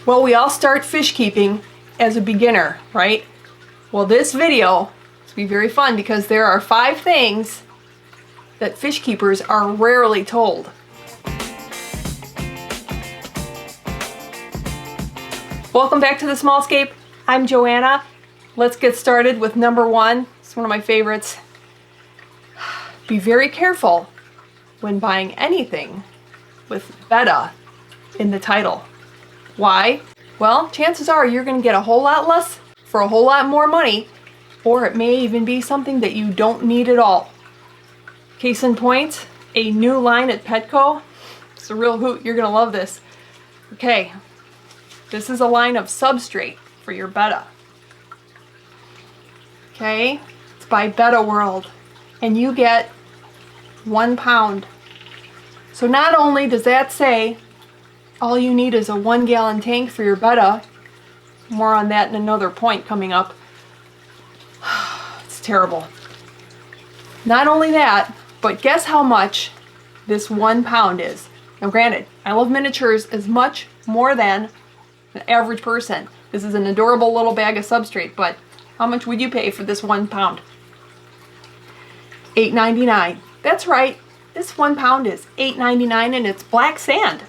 Well, we all start fish keeping as a beginner, right? Well, this video is be very fun because there are 5 things that fish keepers are rarely told. Welcome back to the Small Scape. I'm Joanna. Let's get started with number 1. It's one of my favorites. Be very careful when buying anything with betta in the title. Why? Well, chances are you're going to get a whole lot less for a whole lot more money, or it may even be something that you don't need at all. Case in point, a new line at Petco. It's a real hoot. You're going to love this. Okay, this is a line of substrate for your betta. Okay, it's by Betta World, and you get 1 pound. So not only does that say all you need is a 1-gallon tank for your betta, more on that in another point coming up. It's terrible. Not only that, but guess how much this 1 pound is. Now granted, I love miniatures as much more than an average person. This is an adorable little bag of substrate, but how much would you pay for this 1 pound? $8.99. That's right, this 1 pound is $8.99 and it's black sand.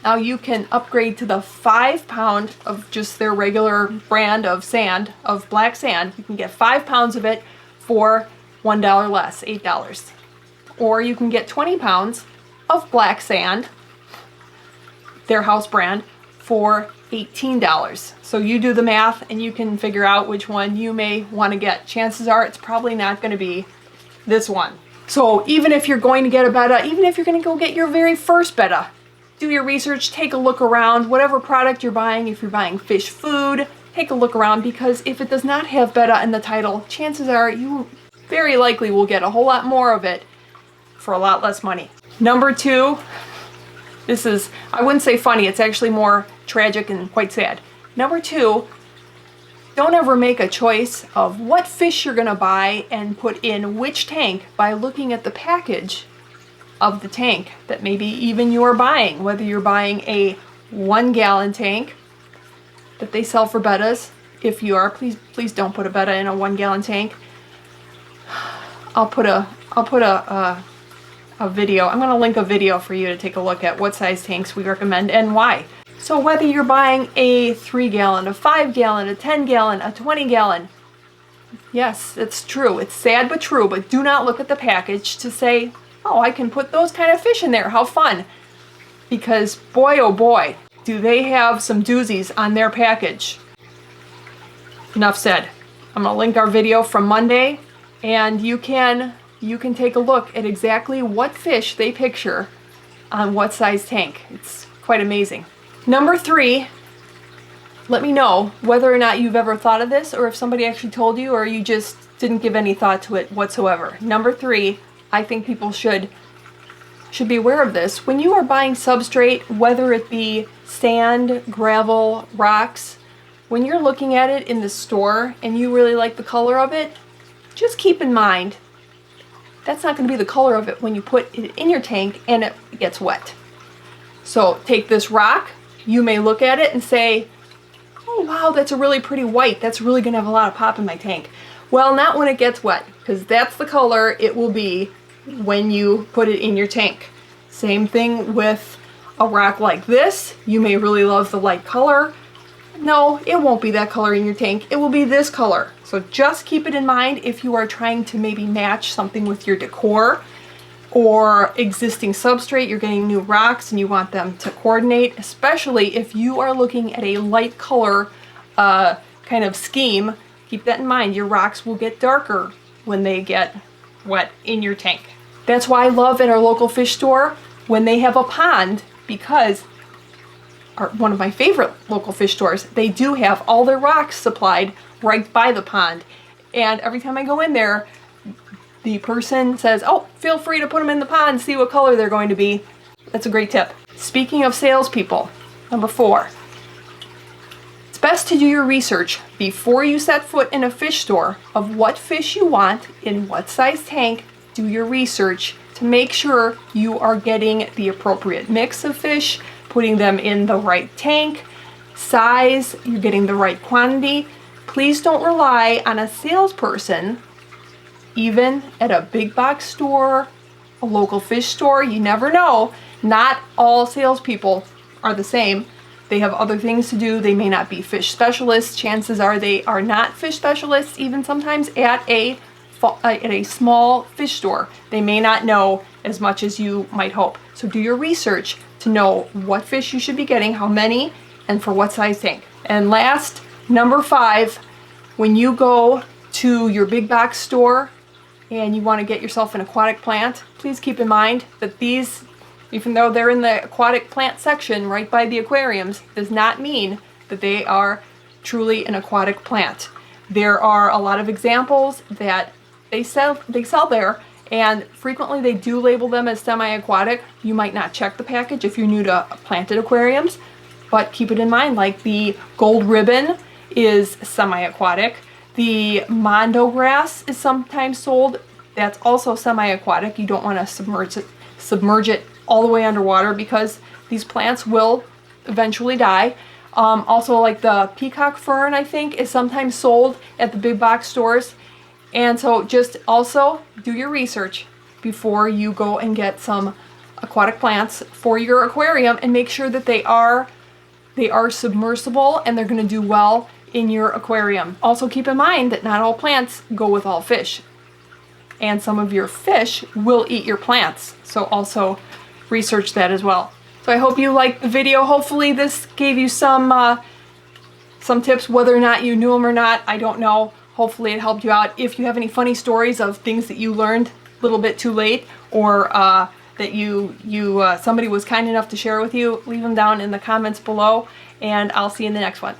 Now you can upgrade to the 5 pound of just their regular brand of sand, of black sand. You can get 5 pounds of it for $1 less, $8. Or you can get 20 pounds of black sand, their house brand, for $18. So you do the math and you can figure out which one you may want to get. Chances are it's probably not going to be this one. So even if you're going to get a betta, even if you're going to go get your very first betta, do your research, take a look around, whatever product you're buying. If you're buying fish food, take a look around, because if it does not have betta in the title, chances are you very likely will get a whole lot more of it for a lot less money. Number 2, this is, I wouldn't say funny, it's actually more tragic and quite sad. Number 2, don't ever make a choice of what fish you're gonna buy and put in which tank by looking at the package of the tank that maybe even you're buying, whether you're buying a 1-gallon tank that they sell for bettas. If you are, please don't put a betta in a 1-gallon tank. I'll put a video. I'm going to link a video for you to take a look at what size tanks we recommend and why. So whether you're buying a 3-gallon, a 5-gallon, a 10-gallon, a 20-gallon, yes, it's true. It's sad but true, but do not look at the package to say, oh, I can put those kind of fish in there. How fun. Because boy, oh boy, do they have some doozies on their package. Enough said. I'm going to link our video from Monday, and you can take a look at exactly what fish they picture on what size tank. It's quite amazing. Number 3, let me know whether or not you've ever thought of this, or if somebody actually told you, or you just didn't give any thought to it whatsoever. Number 3, I think people should be aware of this. When you are buying substrate, whether it be sand, gravel, rocks, when you're looking at it in the store and you really like the color of it, just keep in mind that's not going to be the color of it when you put it in your tank and it gets wet. So take this rock, you may look at it and say, oh wow, that's a really pretty white, that's really going to have a lot of pop in my tank. Well, not when it gets wet, because that's the color it will be when you put it in your tank. Same thing with a rock like this. You may really love the light color. No, it won't be that color in your tank. It will be this color. So just keep it in mind if you are trying to maybe match something with your decor or existing substrate. You're getting new rocks and you want them to coordinate, especially if you are looking at a light color kind of scheme. Keep that in mind. Your rocks will get darker when they get wet in your tank. That's why I love at our local fish store when they have a pond, because one of my favorite local fish stores, they do have all their rocks supplied right by the pond. And every time I go in there, the person says, oh, feel free to put them in the pond, see what color they're going to be. That's a great tip. Speaking of salespeople, number 4, it's best to do your research before you set foot in a fish store of what fish you want in what size tank. Do your research to make sure you are getting the appropriate mix of fish, putting them in the right tank, size, you're getting the right quantity. Please don't rely on a salesperson, even at a big box store, a local fish store. You never know. Not all salespeople are the same. They have other things to do. They may not be fish specialists. Chances are they are not fish specialists, even sometimes at a small fish store. They may not know as much as you might hope. So do your research to know what fish you should be getting, how many, and for what size tank. And last, number 5, when you go to your big box store and you want to get yourself an aquatic plant, please keep in mind that these, even though they're in the aquatic plant section right by the aquariums, does not mean that they are truly an aquatic plant. There are a lot of examples that they sell there, and frequently they do label them as semi-aquatic. You might not check the package if you're new to planted aquariums, but keep it in mind, like the gold ribbon is semi-aquatic. The mondo grass is sometimes sold. That's also semi-aquatic. You don't want to submerge it all the way underwater because these plants will eventually die. Also, like the peacock fern, I think, is sometimes sold at the big box stores. And so just also do your research before you go and get some aquatic plants for your aquarium, and make sure that they are submersible and they're going to do well in your aquarium. Also keep in mind that not all plants go with all fish, and some of your fish will eat your plants. So also research that as well. So I hope you liked the video. Hopefully this gave you some tips, whether or not you knew them or not, I don't know. Hopefully it helped you out. If you have any funny stories of things that you learned a little bit too late, or that somebody was kind enough to share with you, leave them down in the comments below, and I'll see you in the next one.